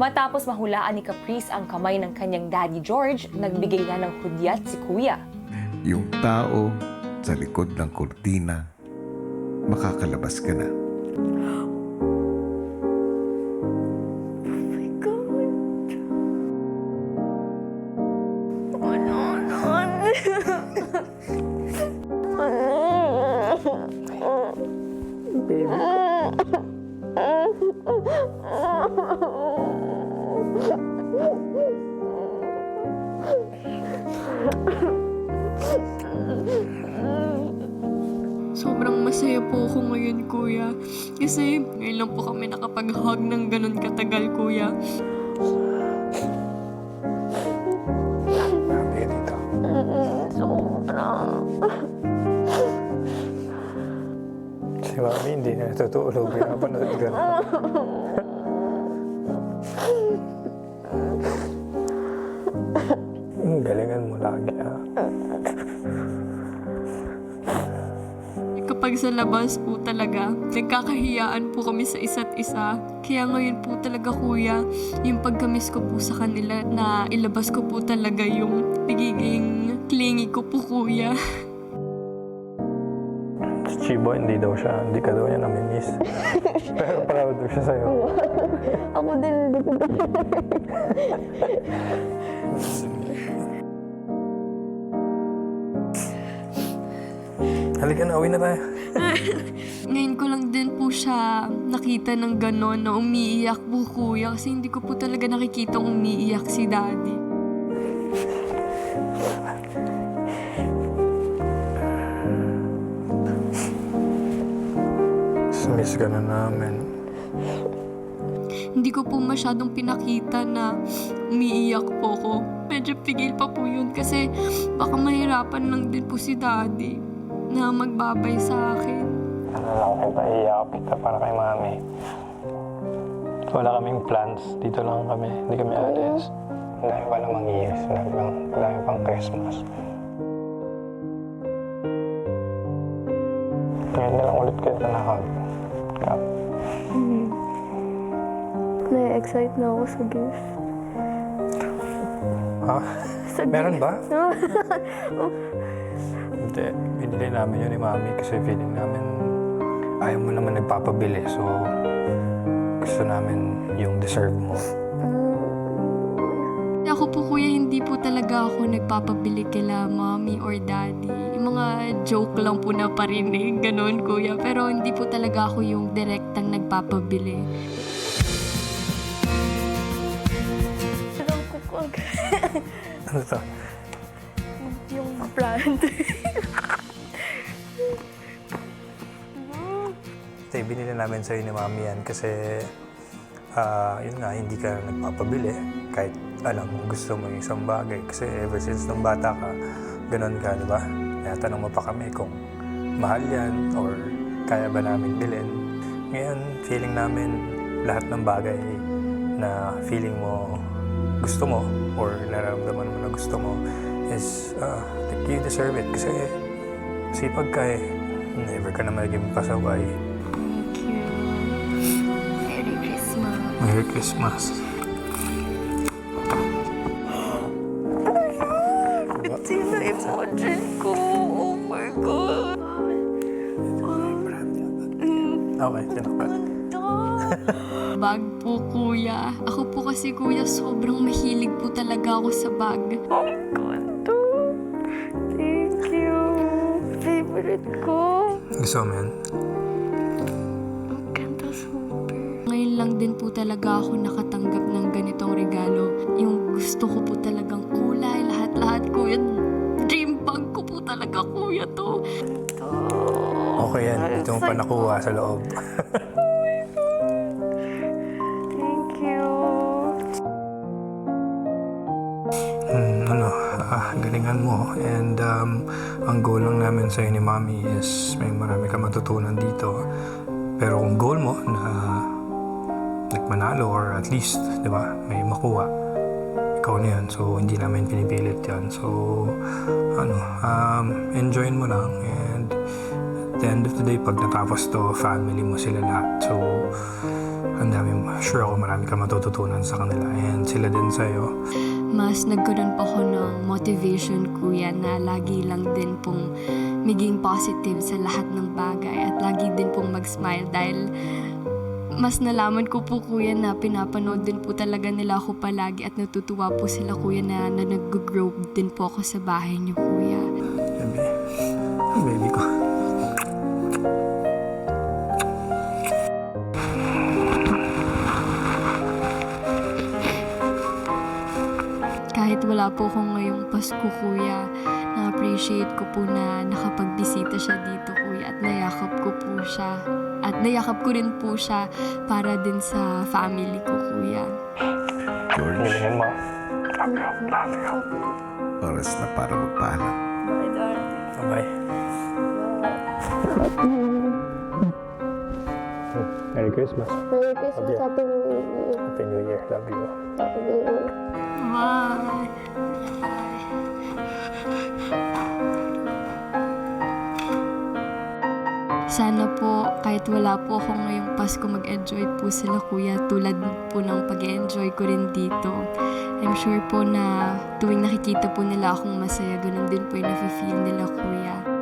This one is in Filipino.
Matapos mahulaan ni Caprice ang kamay ng kanyang Daddy George, nagbigay na ng hudyat si Kuya. Yung tao sa likod ng kurtina, makakalabas ka na. Sobrang masaya po ako ngayon, Kuya. Kasi ngayon lang po kami nakapag-hug ng ganun katagal, Kuya. Sabi ka dito. Si Mami hindi na natutulog. Pinapanood ka na. Galingan mo lagi, ha? Kapag sa labas po talaga, nagkakahiyaan po kami sa isa't isa. Kaya ngayon po talaga, Kuya, yung pagkamis ko po sa kanila na ilabas ko po talaga yung pagiging clingy ko po, Kuya. Si Chibo, hindi ka daw niya namimiss. Pero proud daw siya sa'yo. Ako din, hindi ko Halika na, uwi na tayo. Ngayon ko lang din po siya nakita ng gano'n na umiiyak po, Kuya. Kasi hindi ko po talaga nakikita umiiyak si Daddy. Miss ka na namin. Hindi ko po masyadong pinakita na umiiyak po ko. Medyo pigil pa po yun kasi baka mahirapan lang din po si Daddy na magbabay sa akin. Ano lang, ipahiyak kita para kay Mami. Wala kaming plans. Dito lang kami. Hindi kami alis. Dahil wala mag-iis. Dahil pang Christmas. Ngayon na lang ulit kayo na-hug. Na-excite na ako sa gift. Ha? Sa Meron gift. ba? Hindi. Binili namin yun ni Mami kasi feeling namin ayaw mo naman nagpapabili. So, gusto namin yung deserve mo. Ako po, Kuya, hindi po talaga ako nagpapabili kila Mommy or Daddy. Yung mga joke lang po na parinig, ganun, Kuya. Pero hindi po talaga ako yung direktang nagpapabili. Alam ko po Ano to? yung brand. Ito, binili namin sa'yo ni Mami yan kasi yun nga, hindi ka nagpapabili kahit alam mo gusto mo yung isang bagay kasi ever since nung bata ka, ganun ka, di ba? Kaya tanong mo pa kami kung mahal yan or kaya ba namin bilhin. Ngayon, feeling namin lahat ng bagay na feeling mo gusto mo or nararamdaman mo na gusto mo is like you deserve it kasi sipag ka eh. Never ka na magiging pasaway. Thank you. Merry Christmas. Merry Christmas. Sino emoji ko? Oh my God. Okay, tinakot. Bag po, Kuya. Ako po kasi, Kuya, sobrang mahilig po talaga ako sa bag. Oh my God. Thank you. Favorite ko. Gusto mo yan? Ang ganda super. Ngayon lang din po talaga ako nakatanggap ng ganitong regalo. Yung gusto ko po talagang kulay, lahat-lahat, Kuya. Dream bag ko po talaga, Kuya, to. Okay yan. Ito mo pa nakuha sa loob. Thank you. Galingan mo. And ang goal lang namin sa'yo ni Mami is may marami ka matutunan dito. Pero kung goal mo na nagmanalo or at least, di ba, may makuha, ikaw na yan. So, hindi namin pinipilit yan. So, enjoyin mo lang. And at the end of the day, pag natapos to, family mo sila lahat. So, sure ako marami ka matututunan sa kanila and sila din sa'yo. Mas nagkaroon pa ako ng motivation, kuya, na lagi lang din pong maging positive sa lahat ng bagay at lagi din pong mag-smile dahil mas nalaman ko po, kuya, na pinapanood din po talaga nila ako palagi at natutuwa po sila, kuya, na nag-grow din po ako sa bahay niyo, kuya. Baby ko. Kahit wala po ako ngayong Pasko, kuya, na-appreciate ko po na nakapagbisita siya dito, kuya, at nayakap ko po siya. At nayakap ko rin po siya para din sa family ko, kuya. George, Ngayon mo. oras na para magpaalam. Bye. Merry Christmas. Merry Christmas, Happy New Year. Happy New Year. Love you. Bye! Sana po, kahit wala po ako ngayong Pasko, mag-enjoy po sila, kuya, tulad po ng pag-enjoy ko rin dito. I'm sure po na tuwing nakikita po nila akong masaya, ganun din po yung nafe-feel nila, kuya.